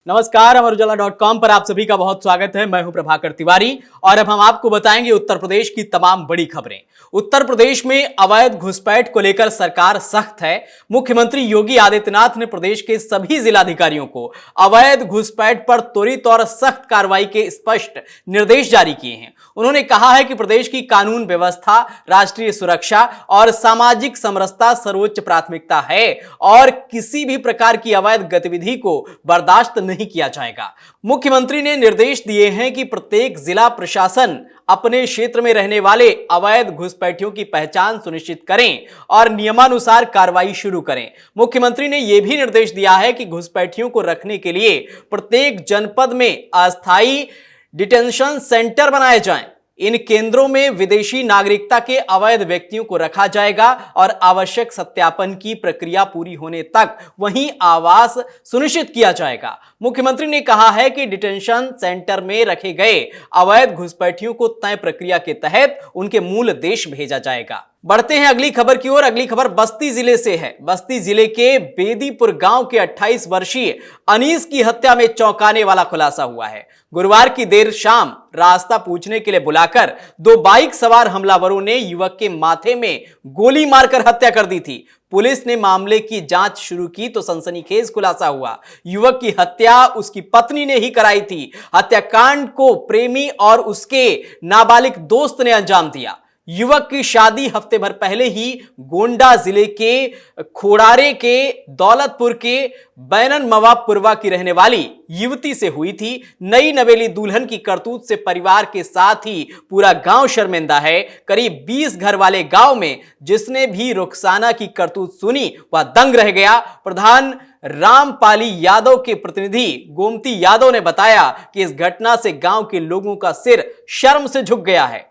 नमस्कार, अमर उजाला.com पर आप सभी का बहुत स्वागत है। मैं हूं प्रभाकर तिवारी और अब हम आपको बताएंगे उत्तर प्रदेश की तमाम बड़ी खबरें। उत्तर प्रदेश में अवैध घुसपैठ को लेकर सरकार सख्त है। मुख्यमंत्री योगी आदित्यनाथ ने प्रदेश के सभी जिलाधिकारियों को अवैध घुसपैठ पर त्वरित और सख्त कार्रवाई के स्पष्ट निर्देश जारी किए हैं। उन्होंने कहा है कि प्रदेश की कानून व्यवस्था, राष्ट्रीय सुरक्षा और सामाजिक समरसता सर्वोच्च प्राथमिकता है और किसी भी प्रकार की अवैध गतिविधि को बर्दाश्त नहीं किया जाएगा। मुख्यमंत्री ने निर्देश दिए हैं कि प्रत्येक जिला प्रशासन अपने क्षेत्र में रहने वाले अवैध घुसपैठियों की पहचान सुनिश्चित करें और नियमानुसार कार्रवाई शुरू करें। मुख्यमंत्री ने यह भी निर्देश दिया है कि घुसपैठियों को रखने के लिए प्रत्येक जनपद में अस्थायी डिटेंशन सेंटर बनाए जाएं। इन केंद्रों में विदेशी नागरिकता के अवैध व्यक्तियों को रखा जाएगा और आवश्यक सत्यापन की प्रक्रिया पूरी होने तक वहीं आवास सुनिश्चित किया जाएगा। मुख्यमंत्री ने कहा है कि डिटेंशन सेंटर में रखे गए अवैध घुसपैठियों को तय प्रक्रिया के तहत उनके मूल देश भेजा जाएगा। बढ़ते हैं अगली खबर की ओर। अगली खबर बस्ती जिले से है। बस्ती जिले के बेदीपुर गांव के 28 वर्षीय अनीस की हत्या में चौंकाने वाला खुलासा हुआ है। गुरुवार की देर शाम रास्ता पूछने के लिए बुलाकर दो बाइक सवार हमलावरों ने युवक के माथे में गोली मारकर हत्या कर दी थी। पुलिस ने मामले की जांच शुरू की तो सनसनीखेज खुलासा हुआ। युवक की हत्या उसकी पत्नी ने ही कराई थी। हत्याकांड को प्रेमी और उसके नाबालिग दोस्त ने अंजाम दिया। युवक की शादी हफ्ते भर पहले ही गोंडा जिले के खोड़ारे के दौलतपुर के बैनन मवाबपुरवा की रहने वाली युवती से हुई थी। नई नवेली दुल्हन की करतूत से परिवार के साथ ही पूरा गांव शर्मिंदा है। करीब 20 घर वाले गांव में जिसने भी रुखसाना की करतूत सुनी वह दंग रह गया। प्रधान रामपाली यादव के प्रतिनिधि गोमती यादव ने बताया कि इस घटना से गांव के लोगों का सिर शर्म से झुक गया है।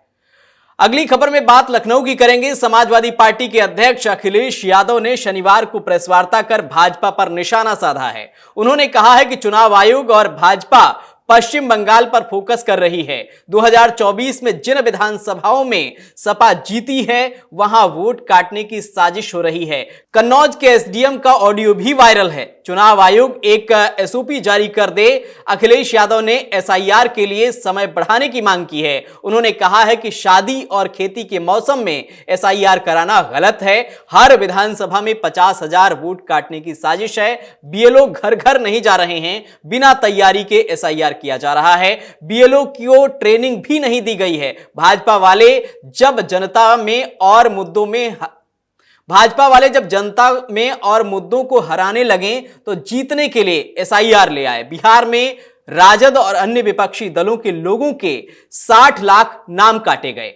अगली खबर में बात लखनऊ की करेंगे। समाजवादी पार्टी के अध्यक्ष अखिलेश यादव ने शनिवार को प्रेस वार्ता कर भाजपा पर निशाना साधा है। उन्होंने कहा है कि चुनाव आयोग और भाजपा पश्चिम बंगाल पर फोकस कर रही है। 2024 में जिन विधानसभाओं में सपा जीती है वहां वोट काटने की साजिश हो रही है। कन्नौज के एसडीएम का ऑडियो भी वायरल है। चुनाव आयोग एक एसओपी जारी कर दे। अखिलेश यादव ने एसआईआर के लिए समय बढ़ाने की मांग की है। उन्होंने कहा है कि शादी और खेती के मौसम में एसआईआर कराना गलत है। हर विधानसभा में 50,000 वोट काटने की साजिश है। बीएलओ घर घर नहीं जा रहे हैं। बिना तैयारी के एसआईआर किया जा रहा है। बीएलओ को ट्रेनिंग भी नहीं दी गई है। भाजपा वाले जब जनता में और मुद्दों को हराने लगे तो जीतने के लिए एसआईआर ले आए। बिहार में राजद और अन्य विपक्षी दलों के लोगों के 60 लाख नाम काटे गए।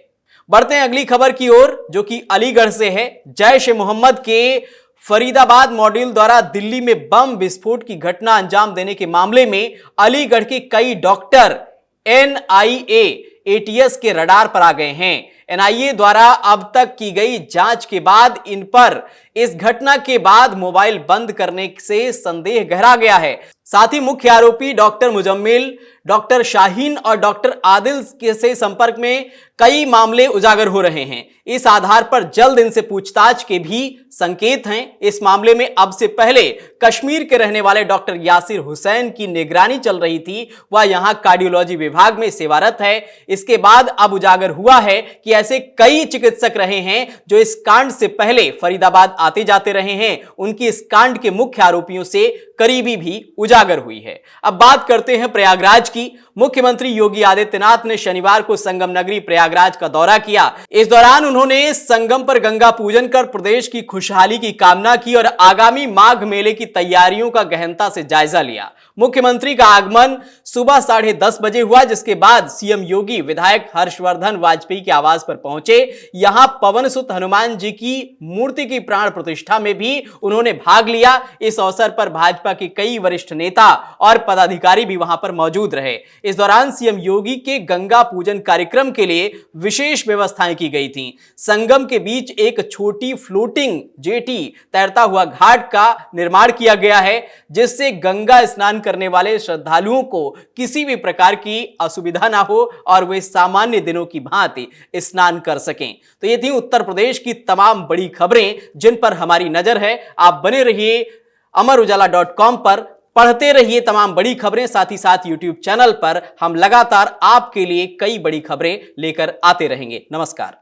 बढ़ते हैं अगली खबर की ओर जो कि अलीगढ़ से है। जैश ए मोहम्मद के फरीदाबाद मॉड्यूल द्वारा दिल्ली में बम विस्फोट की घटना अंजाम देने के मामले में अलीगढ़ के कई डॉक्टर एनआईए एटीएस के रडार पर आ गए हैं। एनआईए द्वारा अब तक की गई जांच के बाद इन पर इस घटना के बाद मोबाइल बंद करने से संदेह गहरा गया है। साथ ही मुख्य आरोपी डॉक्टर मुजम्मिल, डॉक्टर शाहीन और डॉक्टर आदिल के से संपर्क में कई मामले उजागर हो रहे हैं। इस आधार पर जल्द इनसे पूछताछ के भी संकेत हैं। इस मामले में अब से पहले कश्मीर के रहने वाले डॉक्टर यासिर हुसैन की निगरानी चल रही थी। वह यहां कार्डियोलॉजी विभाग में सेवारत है। इसके बाद अब उजागर हुआ है कि ऐसे कई चिकित्सक रहे हैं जो इस कांड से पहले फरीदाबाद आते जाते रहे हैं। उनकी इस कांड के मुख्य आरोपियों से करीबी भी उजागर हुई है। अब बात करते हैं प्रयागराज की। मुख्यमंत्री योगी आदित्यनाथ ने शनिवार को संगम नगरी प्रयागराज का दौरा किया। इस दौरान उन्होंने संगम पर गंगा पूजन कर प्रदेश की खुशहाली की कामना की और आगामी माघ मेले की तैयारियों का गहनता से जायजा लिया। मुख्यमंत्री का आगमन सुबह 10:30 बजे हुआ, जिसके बाद सीएम योगी विधायक हर्षवर्धन वाजपेयी के आवास पर पहुंचे। यहां पवन सुत हनुमान जी की मूर्ति की प्राण प्रतिष्ठा में भी उन्होंने भाग लिया। इस अवसर पर भाजपा के कई वरिष्ठ नेता और पदाधिकारी भी वहां पर मौजूद रहे। इस दौरान सीएम योगी के गंगा पूजन कार्यक्रम के लिए विशेष व्यवस्थाएं की गई थी। संगम के बीच एक छोटी फ्लोटिंग जेटी तैरता हुआ घाट का निर्माण किया गया है, जिससे गंगा स्नान करने वाले श्रद्धालुओं को किसी भी प्रकार की असुविधा ना हो और वे सामान्य दिनों की भांति स्नान कर सकें। तो ये थी उत्तर प्रदेश की तमाम बड़ी खबरें जिन पर हमारी नजर है। आप बने रहिए अमर उजाला.com पर। पढ़ते रहिए तमाम बड़ी खबरें। साथ ही साथ YouTube चैनल पर हम लगातार आपके लिए कई बड़ी खबरें लेकर आते रहेंगे। नमस्कार।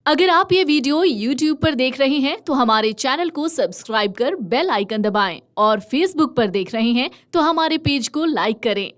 अगर आप ये वीडियो YouTube पर देख रहे हैं तो हमारे चैनल को सब्सक्राइब कर बेल आइकन दबाएं और Facebook पर देख रहे हैं तो हमारे पेज को लाइक करें।